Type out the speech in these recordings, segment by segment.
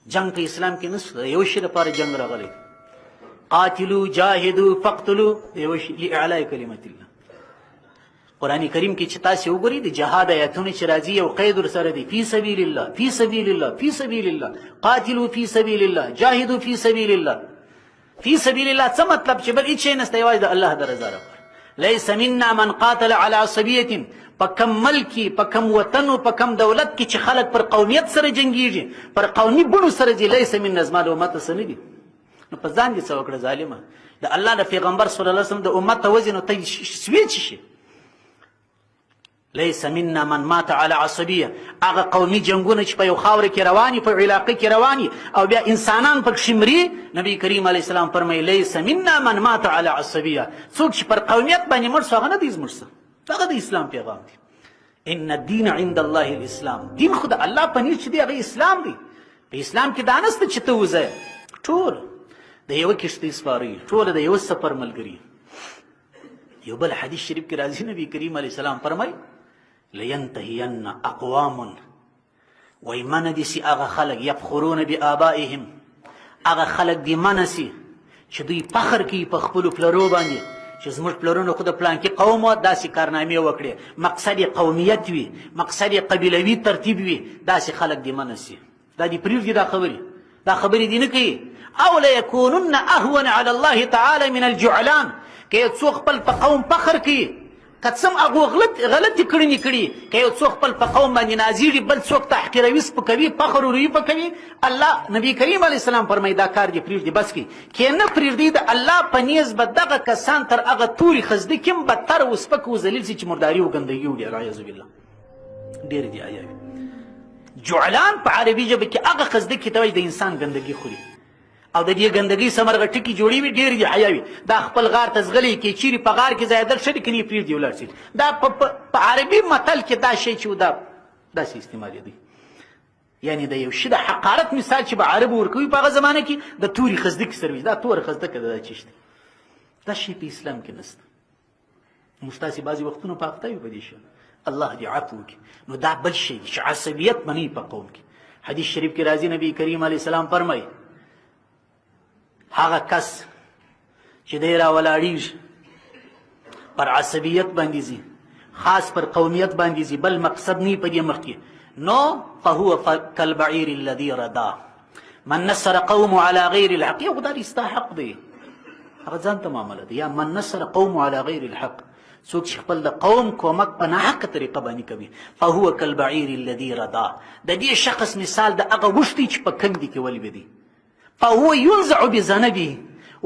جنگ په اسلام کې نشته، یو شي لپاره جنگ راغلی، قاتلو جاهدو فقتلو، یو شي لاعلاء کلمت الله. قرآن کریم کې چې تاسو وګورئ د جهاد آیاتونه چې راځي یو قید ورسره دی، فی سبیل الله فی سبیل الله فی سبیل الله، قاتلو فی سبیل الله، جاهدو فی سبیل الله. فی سبیل الله څه مطلب چې بل هیڅ شی نشته، یوازې د الله د رضا لپاره. لیس منا من قاتل على عصبیة، په کم ملک کې، په کم وطن او په کم دولت کې چې خلک پر قومیت سره جنګیږي، پر قومي بڼو سره ځي، لیس منا، زما د امت څه نه دي. نو په ځان دې څه وکړه ظالمه، د الله د پیغمبر صلی الله علیه وسلم د امت ته وځي نو ته سویچ شي. لیس منا من مات على عصبیه، هغه قومي جنګونه چې په یو خاوره کې رواني، په علاقه کې رواني او بیا انسانان پکې مري، نبی کریم علیه السلام فرمایي لیس منا من مات على عصبیه، څوک چې پر قومیت باندې مړ شو هغه نه دی زموږ څخه، هغه د اسلام پیغام دی. ان الدین عند الله الاسلام، دین خو د الله په نزد چې دی هغه اسلام دی. په اسلام کې دا نشته چې ته وځې ټول د یوه کښتۍ سپاره، ټول د یوه سفر ملګري. یو بل حدیث شریف کې راځي، نبی کریم علیه السلام فرمایي لینتهین اقوام، وای من دي سي هغه خلک یفخرون بآبائهم، هغه خلک دي من سي چې دوی فخر کوي په خپلو پلرو باندې چې زموږ پلرونو خو د پلانکي قوم وه داسې کارنامې وکړې، مقصد یې قومیت وي، مقصد یې قبیلوي ترتیب وي، داسې خلک دي من سي. دا دي پرېږدي دا خبرې دي نه کوي. او لیکونن اهون علی الله تعالی من الجعلان، که یو څوک خپل په قوم فخر کوي، که څه هغو غلطې کړنې کړي، که یو څوک خپل په قوم باندې نازېږي، بل څوک تحقیروي، سپکوي، فخر وروي پکوي، الله نبی کریم علیه السلام فرمایي دا کار دې پرېږدي بس کړي. که نه پرېږدي د الله په نیز به دغه کسان تر هغه تورې خزدې کې هم بدتر و سپک و ذلیل سي چې مرداري و ګندګي وړي، العیاذ بالله. ډېرې دي ایاوې. جعلان په عربي ژبه کې هغه خزدې کې ته وایي د انسان ګندګي خوري او د دې ګندګۍ سمرغه ټکي جوړې وي، ډېرې دي حیاوي. دا خپل غار ته ځغلی کې چیرې په غار کې ځایېدل ښه دي که نه یې پرېږدي ولاړ شي. دا په عربي متل کې دا شی چې دا داسې استعمالېدی، یعنې د یو شي د حقارت مثال چې به عربو ورکوي په هغه زمانه کې د تورې خزده کې سروي، دا توره خزده که دا چی شته، دا شی په اسلام کې نشته. موږ تاسې بعضې وختونه په اخته یو په دې شی، الله دې عفو وکړي. نو دا بل شی دی چې عصبیت مني په قوم کې. حدیث شریف کې راځي، نبی کریم علیه السلام فرمایي هغه کس چې دی راولاړېږي پر عصبیت باندې ځي، خاص پر قومیت باندې ځي، بل مقصد نه په دې مخ کې، نو فهو کالبعیر الذي ردا، من نصر قوم على غیر الحق، یو خدای ستا حق دی هغه ځان ته معامله ده. یا من نصر قوم على غیر الحق، څوک چې خپل د قوم کومک په ناحقه طریقه باندې کوي، فهو کالبعیر الذي ردا، د دې شخص مثال د هغه وښ دی چې په کندې کې ولوېدی، فهو ينزع بذنبه،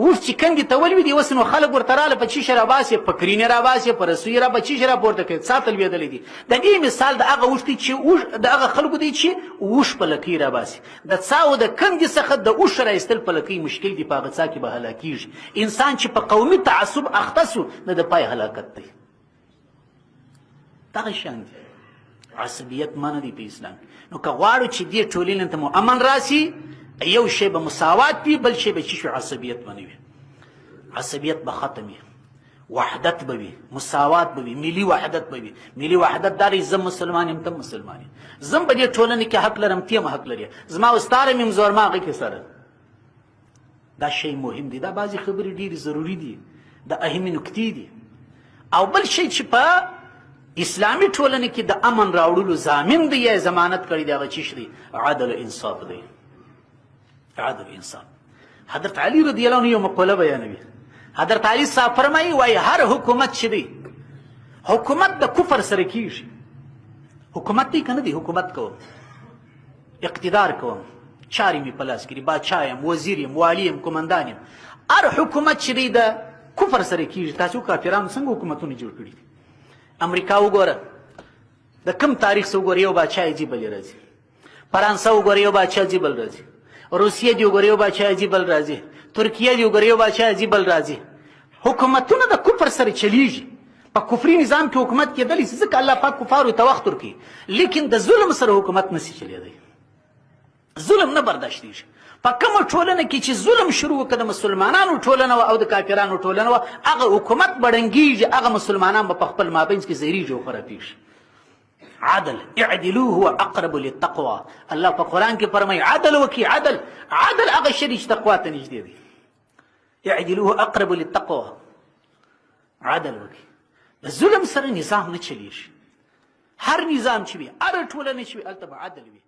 اوس چې کندې ته ولوېدي اوس نو خلک ورته راله په چیشه راباسي، په کرینې راباسي، په رسویې را په چیشه راپورته کوي، ساته لوېدلی دي. د دې مثال د هغه اوښ دی چې د هغه خلکو دی چې اوښ په لکۍ راباسي. د څا او د کندې څخه د اوښ رایستل په لکۍ مشکل دي، په هغه څا کې به هلاکېږي. انسان چې په قومي تعصب اخته سو د پای هلاکت دی. دغه شان دي عصبیت منع دی په اسلام. نو که غواړو چې دې ټولنې ته مو امن راسي، یو شی به مساوات وي، بل شی به چې شو عصبیت باندې وي. عصبیت به ختم وي، وحدت به وي، مساوات به وي، ملي وحدت به وي. ملي وحدت دا دی زه مسلمان یم ته مسلمان یم، زم په دې ټولنې کې حق لرم ته هم حق لري، زما استاره مې زور ما هغې کې سره. دا شی مهم دی. دا بعضې خبرې ډېرې ضروري دي، د اهمې نکتې دي. او بل شی چې په اسلامي ټولنې کې د امن راوړلو ضامن دی یا ضمانت کړی دی هغه چی دی؟ عدل و انصاف دی. عدل انسان. حضرت علی رضی الله عنه یو مقوله بیانوي. حضرت علی صاحب فرمایي وایي هر حکومت چې دی حکومت د کفر سره کیږي. حکومت دی کنه دی، حکومت کوم، اقتدار کوم، چارې مې په لاس کې دي، باچا یم، وزیر یم، والی یم، قمندان یم. هر حکومت چې دی د کفر سره کیږي. تاسو کافرانو څنګه حکومتونه جوړ کړي دي؟ امریکا وګوره، د کم تاریخ څخه وګوره یو باچا عجیب بلې راځي. فرانسه وګوره یو باچا عجیب بل راځي. روسیه دی وګوره یو باچا عجیب بل راځي. ترکیه دی وګوره یو باچا عجیب بل راځي. حکومتونه د کفر سره چلیږي. په کفري نظام کې حکومت کېدلی شي ځکه الله پاک کفارو ته وخت ورکوي، لیکن د ظلم سره حکومت نشي چلیدی. ظلم نه برداشتېږي. په کومه ټولنه کې چې ظلم شروع وکړه، د مسلمانانو ټولنه او د کافرانو ټولنه وه، هغه حکومت به ړنګېږي، هغه مسلمانان به په خپل مابینځ کې ځایېږي او خرابېږي. عدل اعدلوا هو اقرب للتقوى. الله په قرآن کې فرمایي عدل وکي. عدل هغه شی چې تقوا ته نږدې دی. اعدلوا هو اقرب للتقوى. عدل وکي. د ظلم سره نظام نه چلیږي. هر نظام چې وي هر ټولنه چې وي هلته به عدل وي.